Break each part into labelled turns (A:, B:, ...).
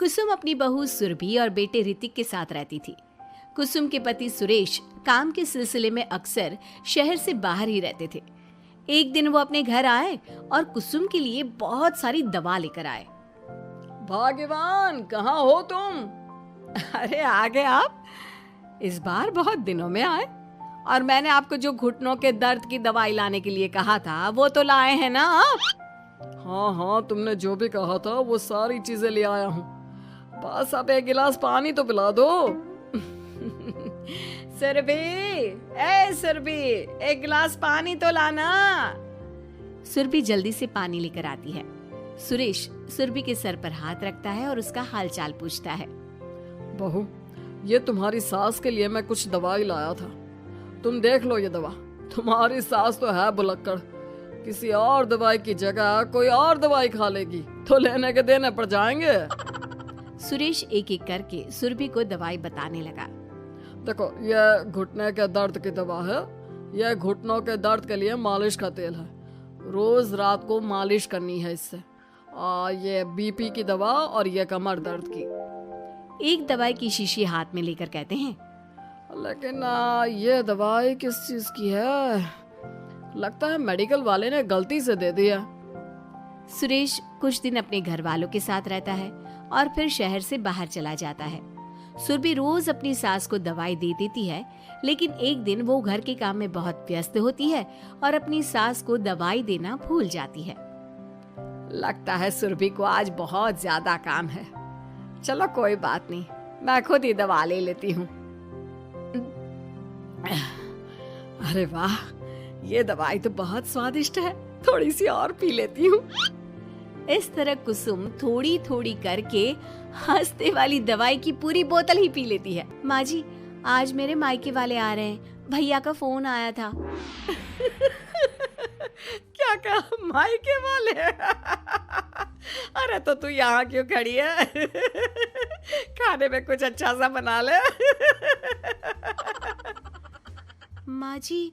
A: कुसुम अपनी बहू सुरभि और बेटे ऋतिक के साथ रहती थी। कुसुम के पति सुरेश काम के सिलसिले में अक्सर शहर से बाहर ही रहते थे। एक दिन वो अपने घर आए और कुसुम के लिए बहुत सारी दवा लेकर आए।
B: भाग्यवान, कहाँ हो तुम?
A: अरे आ गए आप। इस बार बहुत दिनों में आए और मैंने आपको जो घुटनों के दर्द की दवाई लाने के लिए कहा था वो तो लाए हैं ना आप?
B: हाँ हाँ, तुमने जो भी कहा था वो सारी चीजें ले आया हूँ। बस अब एक गिलास पानी तो पिला दो।
A: सुरभि, एक गिलास पानी तो लाना। सुरभि जल्दी से पानी लेकर आती है। सुरेश सुरभि के सर पर हाथ रखता है और उसका हालचाल पूछता है।
B: बहू, ये तुम्हारी सास के लिए मैं कुछ दवाई लाया था, तुम देख लो ये दवा। तुम्हारी सास तो है बुलक्कड़, किसी और दवाई की जगह कोई और दवाई खा लेगी तो लेने के देने पड़ जाएंगे।
A: सुरेश एक एक करके सुरभि को दवाई बताने लगा।
B: देखो, ये घुटने के दर्द की दवा है, यह घुटनों के दर्द के लिए मालिश का तेल है, रोज रात को मालिश करनी है इससे। ये बीपी की दवा और ये कमर दर्द की।
A: एक दवाई की शीशी हाथ में लेकर कहते हैं,
B: लेकिन ये दवाई किस चीज की है? लगता है मेडिकल वाले ने गलती से दे दिया।
A: सुरेश कुछ दिन अपने घर वालों के साथ रहता है और फिर शहर से बाहर चला जाता है। सुरभि रोज अपनी सास को दवाई दे देती है, लेकिन एक दिन वो घर के काम में बहुत व्यस्त होती है और अपनी सास को दवाई देना भूल जाती है। लगता है सुरभि को आज बहुत ज्यादा काम है। चलो कोई बात नहीं, मैं खुद ही दवा ले लेती हूँ।
B: अरे वाह, ये दवाई तो बहुत स्वादिष्ट है, थोड़ी सी और पी लेती हूँ।
A: इस तरह कुसुम थोड़ी थोड़ी करके हंसते वाली दवाई की पूरी बोतल ही पी लेती है। माँ जी, आज मेरे मायके वाले आ रहे हैं, भैया का फोन आया था।
B: क्या कहा, मायके वाले? अरे तो तू यहाँ क्यों खड़ी है? खाने में कुछ अच्छा सा बना ले।
A: माँ जी,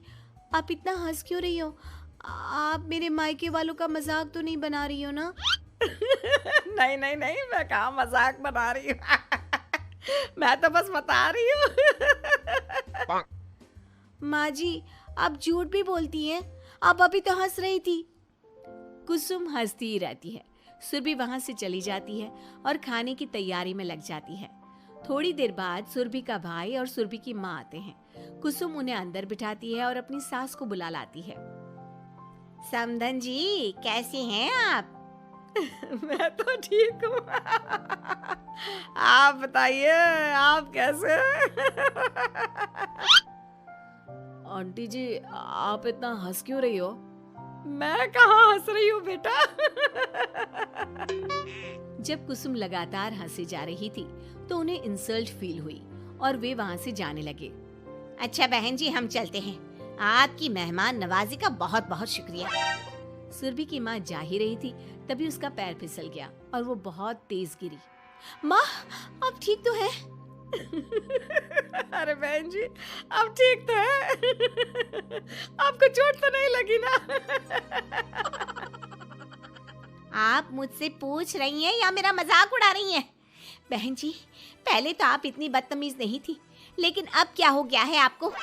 A: आप इतना हंस क्यों रही हो? आप मेरे मायके वालों का मजाक तो नहीं बना रही हो ना?
B: नहीं नहीं नहीं, मैं कहाँ मजाक बना रही हूँ। मैं तो बस बता रही हूँ।
A: माँ जी, आप झूठ भी बोलती हैं, आप अभी तो हंस रही थी। कुसुम हंसती ही रहती है। सुरभि वहां से चली जाती है और खाने की तैयारी में लग जाती है। थोड़ी देर बाद सुरभि का भाई और सुरभि की माँ आते हैं। कुसुम उन्हें अंदर बिठाती है और अपनी सास को बुला लाती है। समधन जी, कैसी हैं आप?
B: मैं तो ठीक हूँ। आप बताइए, आप कैसे? आंटी जी, आप इतना हंस क्यों रही हो? मैं कहाँ हंस रही हूँ बेटा।
A: जब कुसुम लगातार हंसी जा रही थी तो उन्हें इंसल्ट फील हुई और वे वहां से जाने लगे। अच्छा बहन जी, हम चलते हैं। आपकी मेहमान नवाजी का बहुत बहुत शुक्रिया। सुरभि की माँ जा ही रही थी, तभी उसका पैर फिसल गया और वो बहुत तेज गिरी। माँ, आप ठीक तो हैं?
B: अरे बहन जी, अब ठीक तो है। आपको चोट तो नहीं लगी ना?
A: आप मुझसे पूछ रही हैं या मेरा मजाक उड़ा रही हैं? बहन जी, पहले तो आप इतनी बदतमीज नहीं थी, लेकिन अब क्या हो गया है आपको?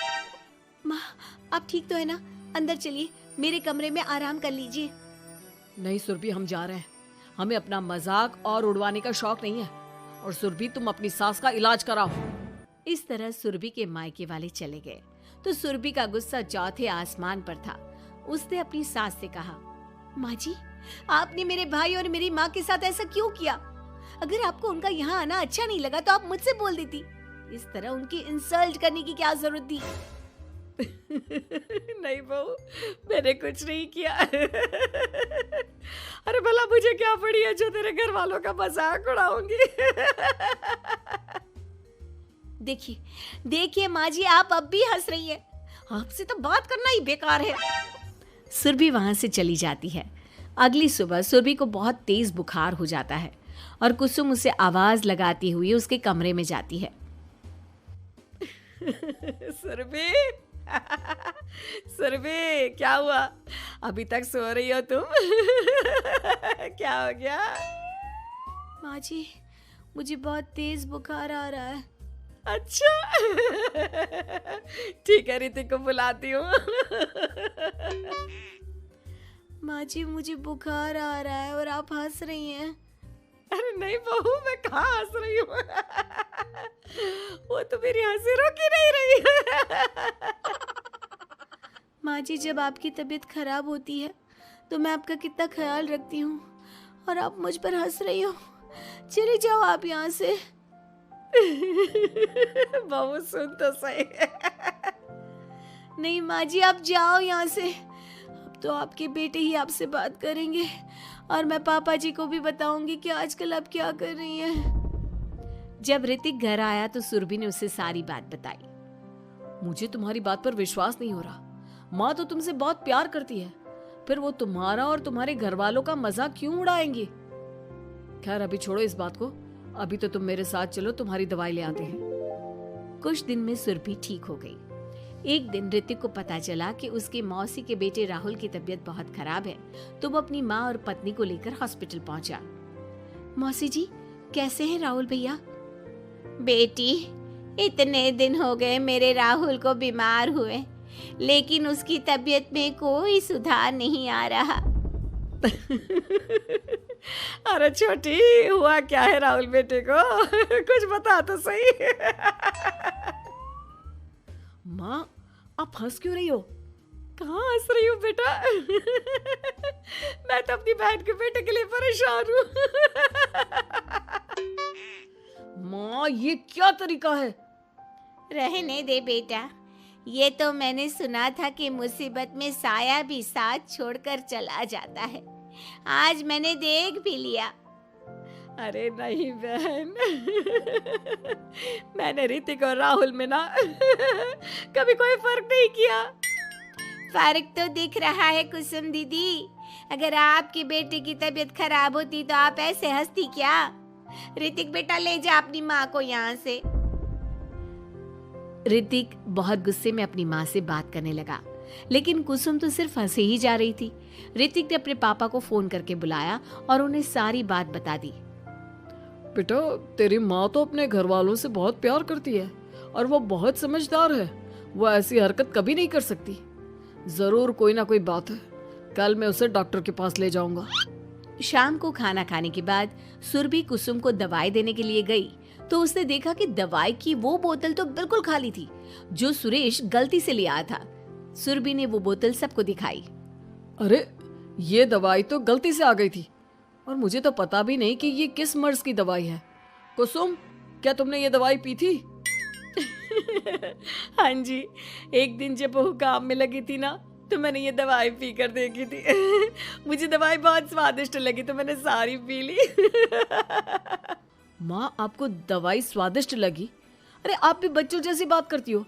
A: माँ, आप ठीक तो है ना? अंदर चलिए, मेरे कमरे में आराम कर लीजिए।
B: नहीं सुरभि, हम जा रहे हैं। हमें अपना मजाक और उड़वाने का शौक नहीं है। और सुरभि, तुम अपनी सास का इलाज कराओ।
A: इस तरह सुरभि के मायके वाले चले गए तो सुरभि का गुस्सा चौथे आसमान पर था। उसने अपनी सास से कहा, माँ जी, आपने मेरे भाई और मेरी माँ के साथ ऐसा क्यों किया? अगर आपको उनका यहाँ आना अच्छा नहीं लगा तो आप मुझसे बोल देती। इस तरह उनकी इंसल्ट करने की क्या जरूरत थी?
B: नहीं बहू, मैंने कुछ नहीं किया। अरे भला मुझे क्या पड़ी है जो तेरे घर वालों का मजाक उड़ाऊंगी?
A: देखिए देखिए माँ जी, आप अब भी हंस रही हैं। आपसे तो बात करना ही बेकार है। सुरभि वहां से चली जाती है। अगली सुबह सुरभि को बहुत तेज बुखार हो जाता है और कुसुम उसे आवाज लगाती हुई उसके कमरे में जाती है।
B: सुरभि, सुरभि, क्या हुआ? अभी तक सो रही हो तुम? क्या हो गया?
A: माँ जी, मुझे बहुत तेज बुखार आ रहा है।
B: अच्छा ठीक है, ऋतिक को बुलाती हूँ।
A: माँ जी, मुझे बुखार आ रहा है और आप हंस रही हैं।
B: अरे नहीं बहू, मैं कहाँ हंस रही हूँ। वो तो मेरी हंसी रोक ही नहीं रही है।
A: माँ जी, जब आपकी तबीयत खराब होती है तो मैं आपका कितना ख्याल रखती हूँ और आप मुझ पर हंस रही हो। चले जाओ आप यहाँ से।
B: बहू सुन तो सही।
A: नहीं माँ जी, आप जाओ यहाँ से। अब तो आपके बेटे ही आपसे बात करेंगे और मैं पापा जी को भी बताऊंगी कि आजकल आप क्या कर रही हैं। जब ऋतिक घर आया तो सुरभि ने उसे सारी बात बताई।
B: मुझे तुम्हारी बात पर विश्वास नहीं हो रहा। माँ तो तुमसे बहुत प्यार करती है, फिर वो तुम्हारा और तुम्हारे घर वालों का मजाक क्यों उड़ाएंगी? खैर अभी छोड़ो इस बात को, अभी तो तुम मेरे साथ चलो, तुम्हारी दवाई ले आते हैं।
A: कुछ दिन में सुरभि ठीक हो गई। एक दिन ऋतिक को पता चला कि उसके मौसी के बेटे राहुल की तबीयत बहुत खराब है, तो वो अपनी माँ और पत्नी को लेकर हॉस्पिटल पहुंचा। मौसी जी, कैसे हैं राहुल भैया? बेटी, इतने दिन हो गए मेरे राहुल को बीमार हुए, लेकिन उसकी तबीयत में कोई सुधार नहीं आ रहा।
B: अरे छोटी, हुआ क्या है राहुल बेटे को? कुछ बता तो सही। माँ, आप हंस क्यों रही हो? कहाँ हंस रही हूँ बेटा? मैं तो अपनी बहन के बेटे के लिए परेशान हूँ। माँ, ये क्या तरीका है?
A: रहने दे बेटा, ये तो मैंने सुना था कि मुसीबत में साया भी साथ छोड़कर चला जाता है। आज मैंने देख भी लिया।
B: अरे नहीं बहन, मैंने ऋतिक और राहुल में ना कभी कोई फर्क नहीं किया।
A: फर्क तो दिख रहा है कुसुम दीदी। अगर आपके बेटे की तबीयत खराब होती तो आप ऐसे हंसती क्या? ऋतिक बेटा, ले जा अपनी माँ को यहाँ से। ऋतिक बहुत गुस्से में अपनी माँ से बात करने लगा, लेकिन कुसुम तो सिर्फ हंसे ही जा रही थी। ऋतिक ने अपने पापा को फोन करके बुलाया और उन्हें सारी बात बता दी।
B: बेटा, तेरी माँ तो अपने घर वालों से बहुत प्यार करती है और वो बहुत समझदार है। वो ऐसी हरकत कभी नहीं कर सकती। जरूर कोई ना कोई बात है। कल मैं उसे डॉक्टर के पास ले जाऊंगा।
A: शाम को खाना खाने के बाद सुरभि कुसुम को दवाई देने के लिए गई तो उसने देखा कि दवाई की वो बोतल तो बिल्कुल खाली थी जो सुरेश गलती से ले आया था। सुरभि ने वो बोतल सबको दिखाई।
B: अरे, ये दवाई तो गलती से आ गई थी और मुझे तो पता भी नहीं कि ये किस मर्ज की दवाई है। कुसुम, क्या तुमने ये दवाई पी थी? हाँ जी, एक दिन जब बहू काम में लगी थी ना, तो मैंने ये दवाई पी कर देखी थी। मुझे दवाई बहुत स्वादिष्ट लगी तो मैंने सारी पी ली। माँ, आपको दवाई स्वादिष्ट लगी? अरे आप भी बच्चों जैसी बात करती हो।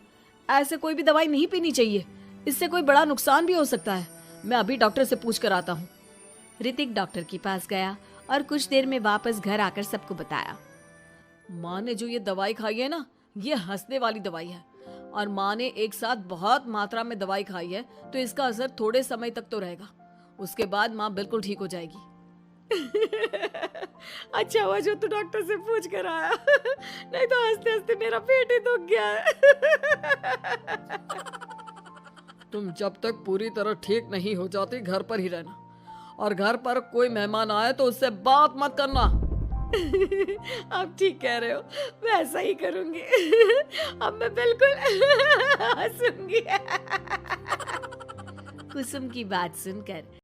B: ऐसे कोई भी दवाई नहीं पीनी चाहिए, इससे कोई बड़ा नुकसान भी हो सकता है। मैं अभी डॉक्टर से पूछ कर आता हूँ।
A: ऋतिक डॉक्टर के पास गया और कुछ देर में वापस घर आकर सबको बताया।
B: माँ ने जो ये दवाई खाई है ना, ये हंसने वाली दवाई है और माँ ने एक साथ बहुत मात्रा में दवाई खाई है, तो इसका असर थोड़े समय तक तो रहेगा। उसके बाद माँ बिल्कुल ठीक हो जाएगी। अच्छा हुआ जो तू डॉक्टर से पूछ कर आया, नहीं तो हंसते हंसते मेरा पेट ही दुख गया है। तुम जब तक पूरी तरह ठीक नहीं हो जाती घर पर ही रहना, और घर पर कोई मेहमान आए तो उससे बात मत करना। आप ठीक कह रहे हो, मैं ऐसा ही करूंगी। अब मैं बिल्कुल हंसूंगी।
A: कुसुम की बात सुनकर